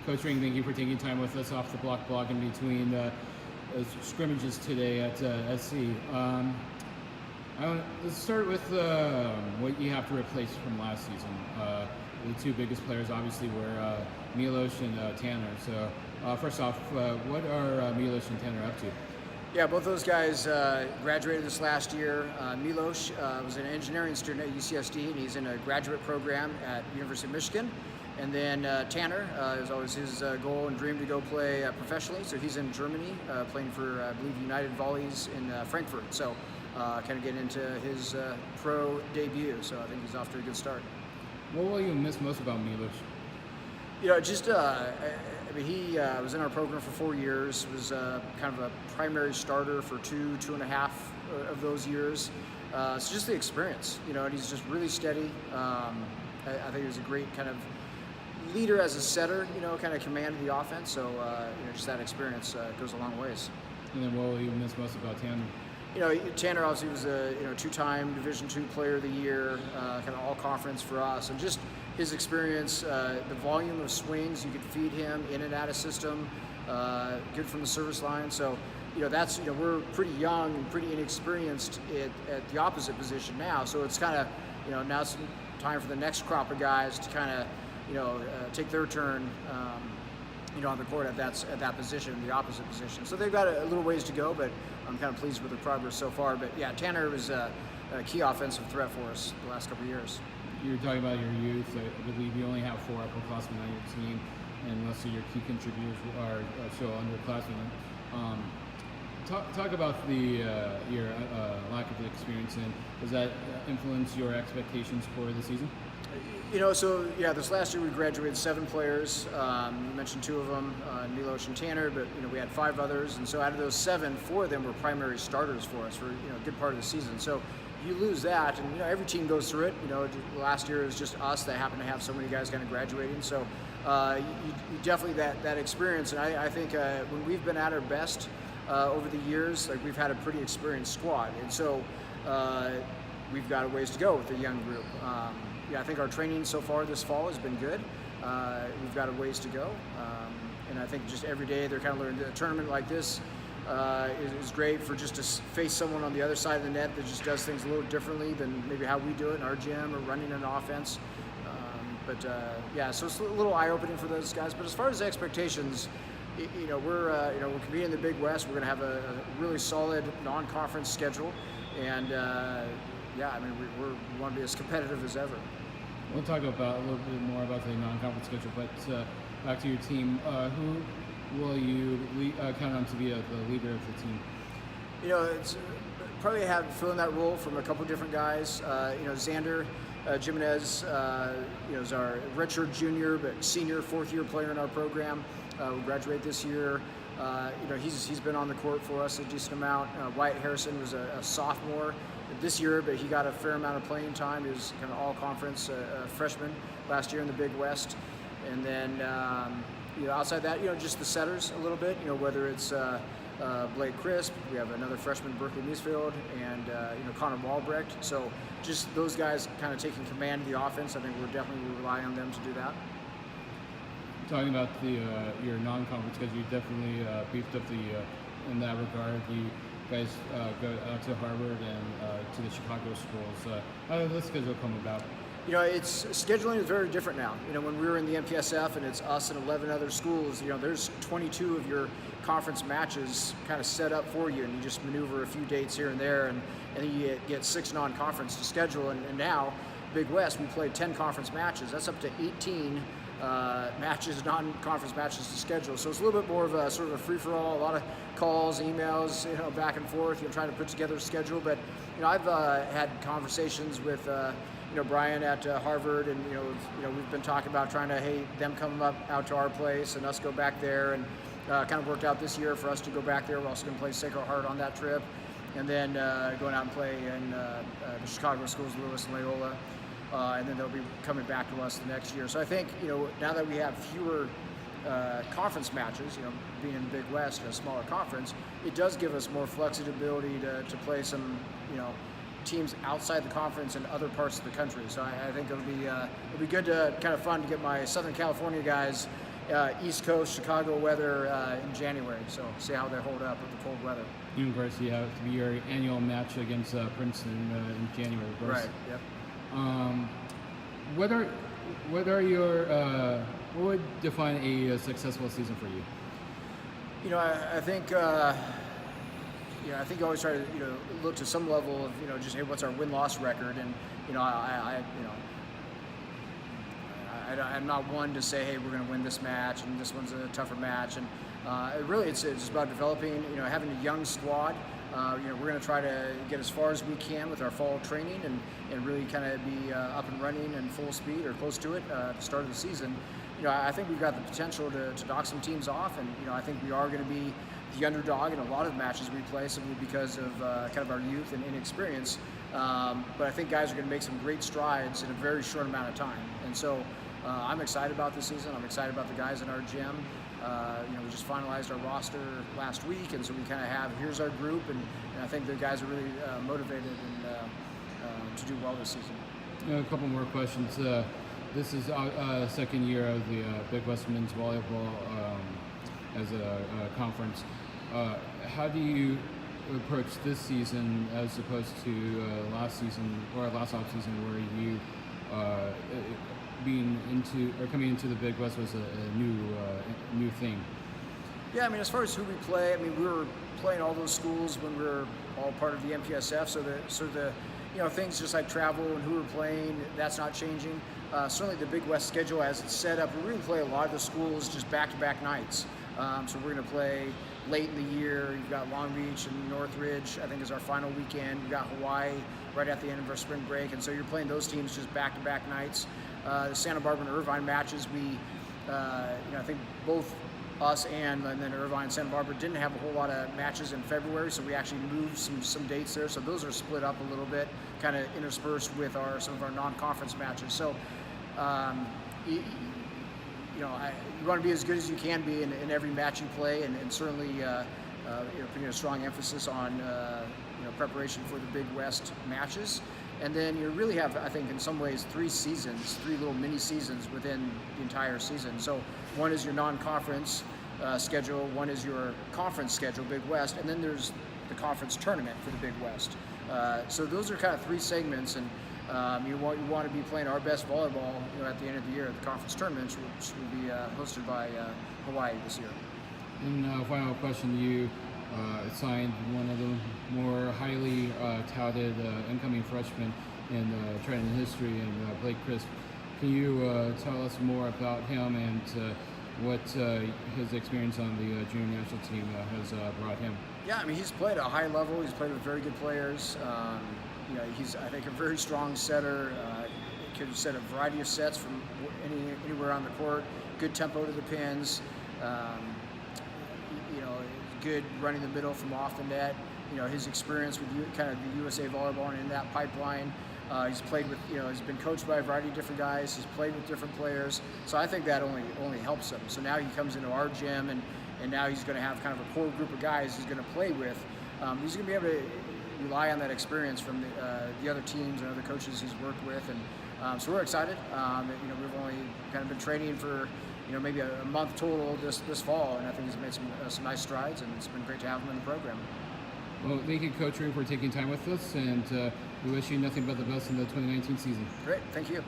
Coach Ring, thank you for taking time with us off the block in between scrimmages today at SC. Let's start with what you have to replace from last season. The two biggest players obviously were Milos and Tanner. So first off, what are Milos and Tanner up to? Yeah, both those guys graduated this last year. Milos was an engineering student at UCSD, and he's in a graduate program at University of Michigan. And then Tanner is always his goal and dream to go play professionally. So he's in Germany playing for, I believe, United Volleys in Frankfurt. So kind of getting into his pro debut. So I think he's off to a good start. What will you miss most about Milos? You know, just I mean, he was in our program for 4 years. Was kind of a primary starter for two and a half of those years. So just the experience, you know, and he's just really steady. I think he was a great kind of leader as a setter, you know, kind of commanded the offense. So, you know, just that experience goes a long ways. And then what will you miss most about Tanner? You know, Tanner obviously was a two-time Division II Player of the Year, kind of all-conference for us, and just his experience, the volume of swings you could feed him in and out of system, good from the service line. So, you know, that's, you know, we're pretty young and pretty inexperienced at the opposite position now. So it's kind of, you know, now it's time for the next crop of guys to kind of, you know, take their turn, you know, on the court at that position, the opposite position. So they've got a little ways to go, but I'm kind of pleased with the progress so far. But yeah, Tanner was a key offensive threat for us the last couple of years. You're talking about your youth. I believe you only have 4 upperclassmen on your team, and most of your key contributors are still underclassmen. Talk about your lack of experience, and does that influence your expectations for the season? You know, so yeah, this last year we graduated 7 players. You mentioned 2 of them, Milos and Tanner, but you know we had 5 others, and so out of those 7, 4 of them were primary starters for us for, you know, a good part of the season. So you lose that, and you know every team goes through it. You know, last year it was just us that happened to have so many guys kind of graduating. So you definitely that experience, and I think when we've been at our best over the years, like we've had a pretty experienced squad, and so we've got a ways to go with the young group. Yeah, I think our training so far this fall has been good. We've got a ways to go, and I think just every day they're kind of learning. A tournament like this is great for just to face someone on the other side of the net that just does things a little differently than maybe how we do it in our gym or running an offense. Yeah, so it's a little eye-opening for those guys. But as far as expectations, you know, we're competing in the Big West. We're going to have a really solid non-conference schedule, and yeah, I mean, we want to be as competitive as ever. We'll talk about a little bit more about the non-conference schedule, but back to your team. Who will you count on to be the leader of the team? You know, it's probably have filling that role from a couple different guys. You know, Xander Jimenez, you know, is our redshirt junior but senior 4th-year player in our program. Will graduate this year. You know, he's been on the court for us a decent amount. Wyatt Harrison was a sophomore this year, but he got a fair amount of playing time. He was kind of all-conference freshman last year in the Big West. And then, you know, outside that, you know, just the setters a little bit. You know, whether it's Blake Crisp, we have another freshman, Berkeley Meesfield, and you know, Connor Walbrecht. So just those guys kind of taking command of the offense. I think we're definitely relying on them to do that. Talking about your non-conference, because you definitely beefed up in that regard. You guys go out to Harvard and to the Chicago schools. How did this schedule come about? You know, it's scheduling is very different now. You know, when we were in the MPSF and it's us and 11 other schools, you know, there's 22 of your conference matches kind of set up for you, and you just maneuver a few dates here and there, and then you get 6 non-conference to schedule. And now, Big West, we played 10 conference matches. That's up to 18 matches, non-conference matches to schedule. So it's a little bit more of a sort of a free-for-all, a lot of calls, emails, you know, back and forth, you know, trying to put together a schedule. But, you know, I've had conversations with, you know, Brian at Harvard, and, you know, we've been talking about trying to, hey, them come out to our place and us go back there, and kind of worked out this year for us to go back there. We're also going to play Sacred Heart on that trip, and then going out and play in the Chicago schools, Lewis and Loyola. And then they'll be coming back to us the next year. So I think, you know, now that we have fewer conference matches, you know, being in the Big West, a smaller conference, it does give us more flexibility to play some, you know, teams outside the conference and other parts of the country. So I think it'll be good to kind of fun to get my Southern California guys, East Coast Chicago weather in January. So see how they hold up with the cold weather. And of course, you have to be your annual match against Princeton in January, of course. Right. Yep. What would define a successful season for you? I think I think you always try to look to some level of just, hey, what's our win-loss record, and I'm not one to say, hey, we're going to win this match and this one's a tougher match, and it's just about developing, having a young squad. We're going to try to get as far as we can with our fall training and really kind of be up and running and full speed or close to it at the start of the season. I think we've got the potential to knock some teams off, and I think we are going to be the underdog in a lot of matches we play, simply because of kind of our youth and inexperience. But I think guys are going to make some great strides in a very short amount of time, and so I'm excited about this season. I'm excited about the guys in our gym. We just finalized our roster last week, and so we kind of here's our group, and I think the guys are really motivated and to do well this season. A couple more questions. This is second year of the Big West Men's Volleyball as a conference. How do you approach this season as opposed to last season or last off season, where you coming into the Big West was a new thing? Yeah, as far as who we play, we were playing all those schools when we were all part of the MPSF, so the things just like travel and who we're playing, that's not changing. Certainly the Big West schedule as it's set up, we really play a lot of the schools just back-to-back nights. So we're going to play late in the year. You've got Long Beach and Northridge, I think, is our final weekend. We've got Hawaii right at the end of our spring break, and so you're playing those teams just back-to-back nights. The Santa Barbara and Irvine matches, I think both us and then Irvine and Santa Barbara didn't have a whole lot of matches in February, so we actually moved some dates there. So those are split up a little bit, kind of interspersed with some of our non-conference matches. So, you want to be as good as you can be in every match you play, and certainly putting a strong emphasis on preparation for the Big West matches. And then you really have, I think, in some ways, three little mini seasons within the entire season. So one is your non-conference schedule, one is your conference schedule, Big West, and then there's the conference tournament for the Big West. So those are kind of three segments, and you want to be playing our best volleyball at the end of the year at the conference tournaments, which will be hosted by Hawaii this year. And final question, you signed one of the more highly touted incoming freshmen in Trenton history, and Blake Crisp. Can you tell us more about him and what his experience on the junior national team has brought him? Yeah, he's played at a high level. He's played with very good players. He's, I think, a very strong setter. Could set a variety of sets from anywhere on the court. Good tempo to the pins. Good running the middle from off the net. His experience with kind of the USA Volleyball and in that pipeline. He's played with, he's been coached by a variety of different guys. He's played with different players. So I think that only helps him. So now he comes into our gym, and now he's going to have kind of a core group of guys he's going to play with. He's going to be able to rely on that experience from the other teams and other coaches he's worked with, and so we're excited. We've only kind of been training for maybe a month total this fall, and I think he's made some nice strides, and it's been great to have him in the program. Well, thank you, Coach Ring, for taking time with us, and we wish you nothing but the best in the 2019 season. Great, thank you.